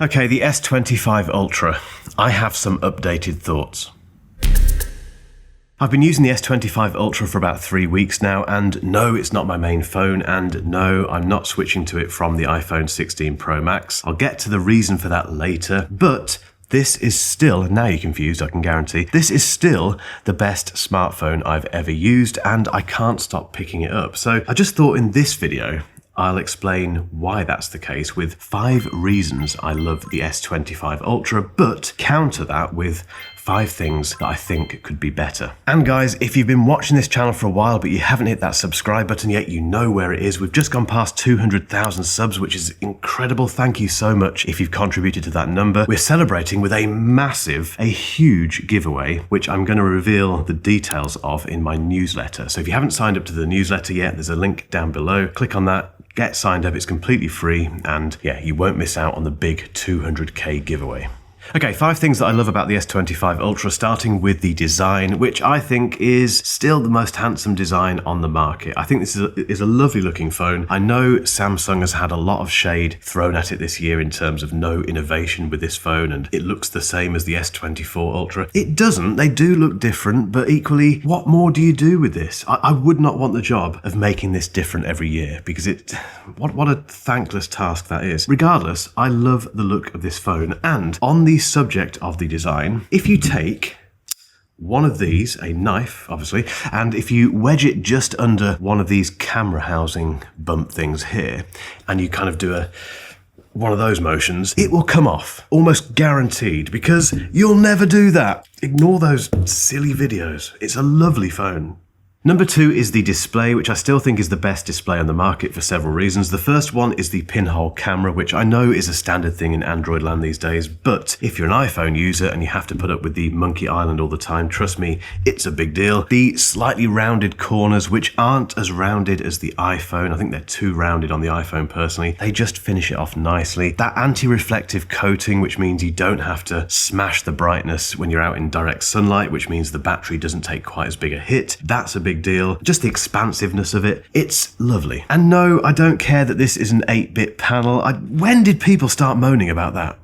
Okay, the S25 Ultra. I have some updated thoughts. I've been using the S25 Ultra for about 3 weeks now, and no, it's not my main phone, and no, I'm not switching to it from the iPhone 16 Pro Max. I'll get to the reason for that later, but this is still, now you're confused, I can guarantee, this is still the best smartphone I've ever used, and I can't stop picking it up. So I just thought in this video, I'll explain why that's the case with 5 reasons I love the S25 Ultra, but counter that with 5 things that I think could be better. And guys, if you've been watching this channel for a while but you haven't hit that subscribe button yet, you know where it is. We've just gone past 200,000 subs, which is incredible. Thank you so much if you've contributed to that number. We're celebrating with a huge giveaway, which I'm going to reveal the details of in my newsletter. So if you haven't signed up to the newsletter yet, there's a link down below. Click on that. Get signed up, it's completely free, and yeah, you won't miss out on the big 200k giveaway. Okay, 5 things that I love about the S25 Ultra, starting with the design, which I think is still the most handsome design on the market. I think this is a lovely looking phone. I know Samsung has had a lot of shade thrown at it this year in terms of no innovation with this phone, and it looks the same as the S24 Ultra. It doesn't, they do look different, but equally, what more do you do with this? I would not want the job of making this different every year, because what a thankless task that is. Regardless, I love the look of this phone, and on the subject of the design, if you take one of these, a knife obviously, and if you wedge it just under one of these camera housing bump things here, and you kind of do one of those motions, it will come off, almost guaranteed, because you'll never do that. Ignore those silly videos. It's a lovely phone. Number 2 is the display, which I still think is the best display on the market for several reasons. The first one is the pinhole camera, which I know is a standard thing in Android land these days, but if you're an iPhone user and you have to put up with the monkey island all the time, trust me, it's a big deal. The slightly rounded corners, which aren't as rounded as the iPhone, I think they're too rounded on the iPhone personally, they just finish it off nicely. That anti-reflective coating, which means you don't have to smash the brightness when you're out in direct sunlight, which means the battery doesn't take quite as big a hit, that's a big deal. Just the expansiveness of it, it's lovely. And no, I don't care that this is an 8-bit panel. When did people start moaning about that?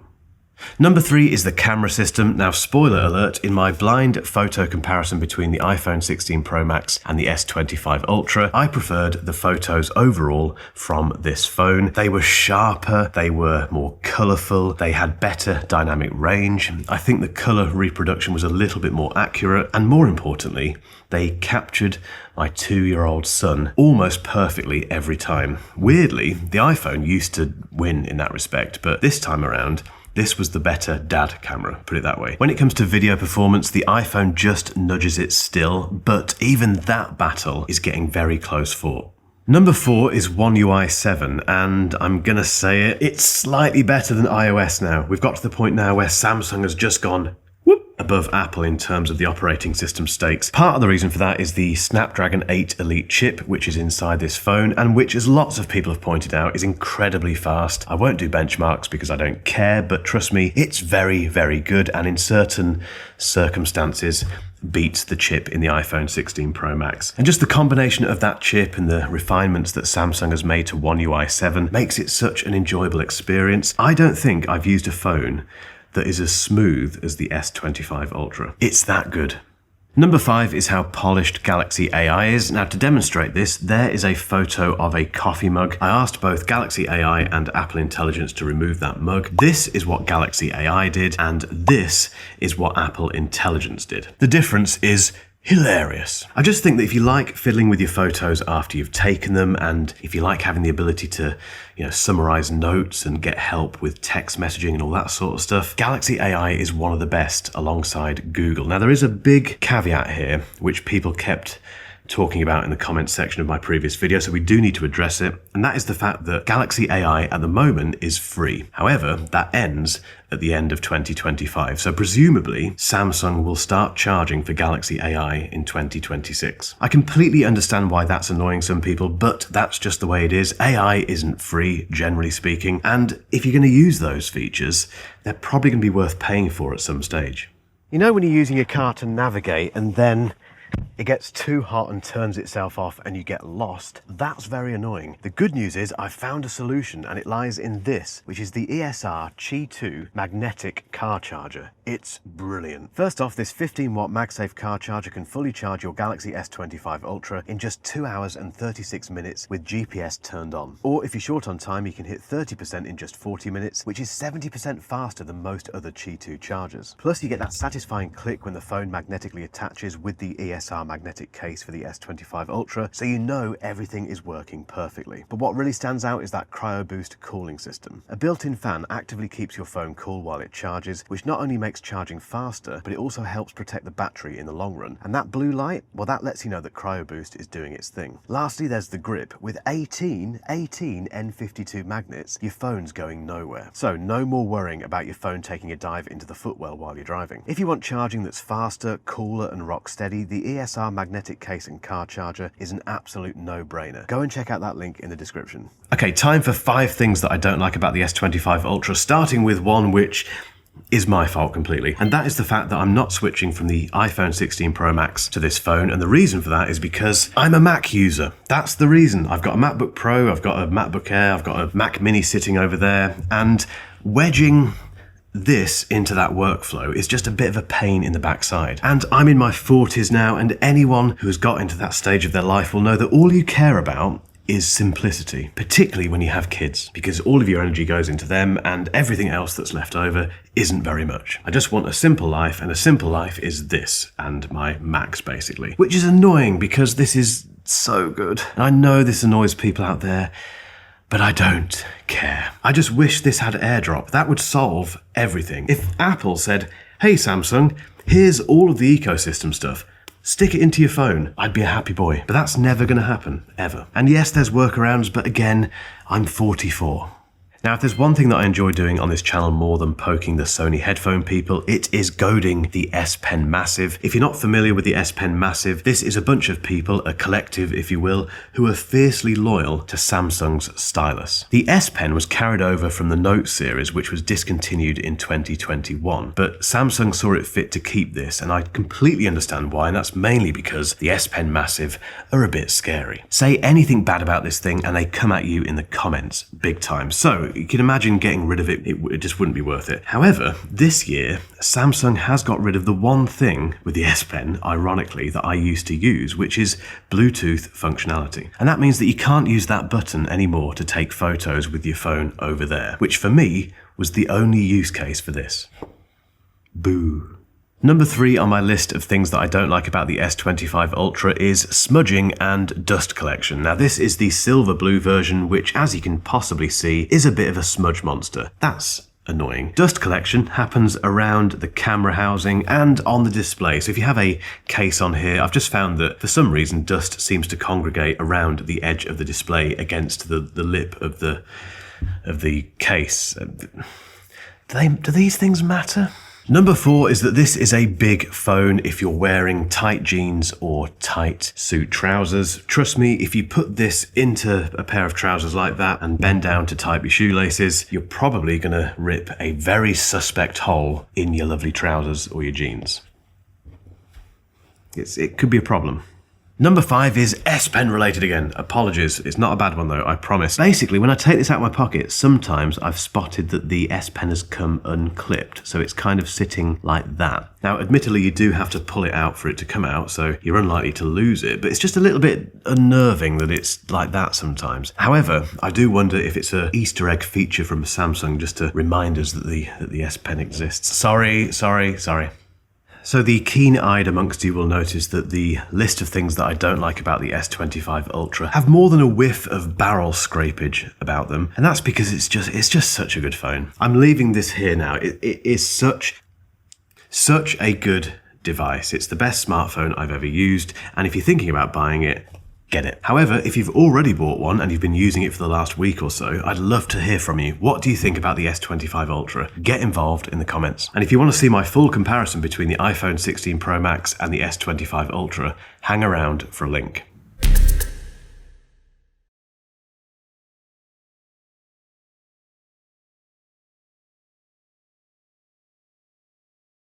Number 3 is the camera system. Now, spoiler alert, in my blind photo comparison between the iPhone 16 Pro Max and the S25 Ultra, I preferred the photos overall from this phone. They were sharper, they were more colourful, they had better dynamic range. I think the colour reproduction was a little bit more accurate, and more importantly, they captured my 2-year-old son almost perfectly every time. Weirdly, the iPhone used to win in that respect, but this time around, this was the better dad camera, put it that way. When it comes to video performance, the iPhone just nudges it still, but even that battle is getting very close fought. Number 4 is One UI 7, and I'm gonna say it, it's slightly better than iOS now. We've got to the point now where Samsung has just gone above Apple in terms of the operating system stakes. Part of the reason for that is the Snapdragon 8 Elite chip, which is inside this phone, and which, as lots of people have pointed out, is incredibly fast. I won't do benchmarks because I don't care, but trust me, it's very, very good, and in certain circumstances, beats the chip in the iPhone 16 Pro Max. And just the combination of that chip and the refinements that Samsung has made to One UI 7 makes it such an enjoyable experience. I don't think I've used a phone that is as smooth as the S25 Ultra. It's that good. Number 5 is how polished Galaxy AI is. Now, to demonstrate this, there is a photo of a coffee mug. I asked both Galaxy AI and Apple Intelligence to remove that mug. This is what Galaxy AI did, and this is what Apple Intelligence did. The difference is hilarious. I just think that if you like fiddling with your photos after you've taken them, and if you like having the ability to, summarize notes and get help with text messaging and all that sort of stuff, Galaxy AI is one of the best alongside Google. Now, there is a big caveat here, which people kept talking about in the comments section of my previous video, so we do need to address it, and that is the fact that Galaxy AI at the moment is free. However, that ends at the end of 2025, so presumably Samsung will start charging for Galaxy AI in 2026. I completely understand why that's annoying some people, but that's just the way it is. AI isn't free, generally speaking, and if you're going to use those features, they're probably going to be worth paying for at some stage. You know when you're using your car to navigate and then it gets too hot and turns itself off and you get lost, that's very annoying. The good news is I've found a solution, and it lies in this, which is the ESR Qi 2 magnetic car charger. It's brilliant. First off, this 15-watt MagSafe car charger can fully charge your Galaxy S25 Ultra in just 2 hours and 36 minutes with GPS turned on. Or if you're short on time, you can hit 30% in just 40 minutes, which is 70% faster than most other Qi 2 chargers. Plus, you get that satisfying click when the phone magnetically attaches with the ESR magnetic case for the S25 Ultra, so you know everything is working perfectly. But what really stands out is that Cryo Boost cooling system. A built-in fan actively keeps your phone cool while it charges, which not only makes charging faster, but it also helps protect the battery in the long run. And that blue light, well, that lets you know that Cryo Boost is doing its thing. Lastly, there's the grip. With 18 N52 magnets, your phone's going nowhere. So no more worrying about your phone taking a dive into the footwell while you're driving. If you want charging that's faster, cooler, and rock steady, the ESR magnetic case and car charger is an absolute no-brainer. Go and check out that link in the description. Okay, time for 5 things that I don't like about the S25 Ultra, starting with one which is my fault completely. And that is the fact that I'm not switching from the iPhone 16 Pro Max to this phone. And the reason for that is because I'm a Mac user. That's the reason. I've got a MacBook Pro, I've got a MacBook Air, I've got a Mac Mini sitting over there, and wedging this into that workflow is just a bit of a pain in the backside. And I'm in my 40s now, and anyone who has got into that stage of their life will know that all you care about is simplicity, particularly when you have kids, because all of your energy goes into them and everything else that's left over isn't very much. I just want a simple life, and a simple life is this and my Macs, basically, which is annoying because this is so good. And I know this annoys people out there, but I don't care. I just wish this had AirDrop. That would solve everything. If Apple said, hey Samsung, here's all of the ecosystem stuff, stick it into your phone, I'd be a happy boy. But that's never gonna happen, ever. And yes, there's workarounds, but again, I'm 44. Now, if there's one thing that I enjoy doing on this channel more than poking the Sony headphone people, it is goading the S Pen Massive. If you're not familiar with the S Pen Massive, this is a bunch of people, a collective if you will, who are fiercely loyal to Samsung's stylus. The S Pen was carried over from the Note series, which was discontinued in 2021, but Samsung saw it fit to keep this, and I completely understand why, and that's mainly because the S Pen Massive are a bit scary. Say anything bad about this thing and they come at you in the comments big time. So you can imagine getting rid of it, it just wouldn't be worth it. However, this year, Samsung has got rid of the one thing with the S Pen, ironically, that I used to use, which is Bluetooth functionality. And that means that you can't use that button anymore to take photos with your phone over there, which for me was the only use case for this. Boo. Number 3 on my list of things that I don't like about the S25 Ultra is smudging and dust collection. Now, this is the silver blue version, which, as you can possibly see, is a bit of a smudge monster. That's annoying. Dust collection happens around the camera housing and on the display. So if you have a case on here, I've just found that for some reason dust seems to congregate around the edge of the display against the lip of the case. Do these things matter? Number 4 is that this is a big phone if you're wearing tight jeans or tight suit trousers. Trust me, if you put this into a pair of trousers like that and bend down to tie up your shoelaces, you're probably going to rip a very suspect hole in your lovely trousers or your jeans. It could be a problem. Number 5 is S Pen related again. Apologies, it's not a bad one though, I promise. Basically, when I take this out of my pocket, sometimes I've spotted that the S Pen has come unclipped, so it's kind of sitting like that. Now, admittedly, you do have to pull it out for it to come out, so you're unlikely to lose it, but it's just a little bit unnerving that it's like that sometimes. However, I do wonder if it's an Easter egg feature from Samsung just to remind us that the S Pen exists. Sorry. So the keen-eyed amongst you will notice that the list of things that I don't like about the S25 Ultra have more than a whiff of barrel scrapage about them, and that's because it's just such a good phone. I'm leaving this here now. It is such a good device. It's the best smartphone I've ever used, and if you're thinking about buying it, get it. However, if you've already bought one and you've been using it for the last week or so, I'd love to hear from you. What do you think about the S25 Ultra? Get involved in the comments. And if you want to see my full comparison between the iPhone 16 Pro Max and the S25 Ultra, hang around for a link.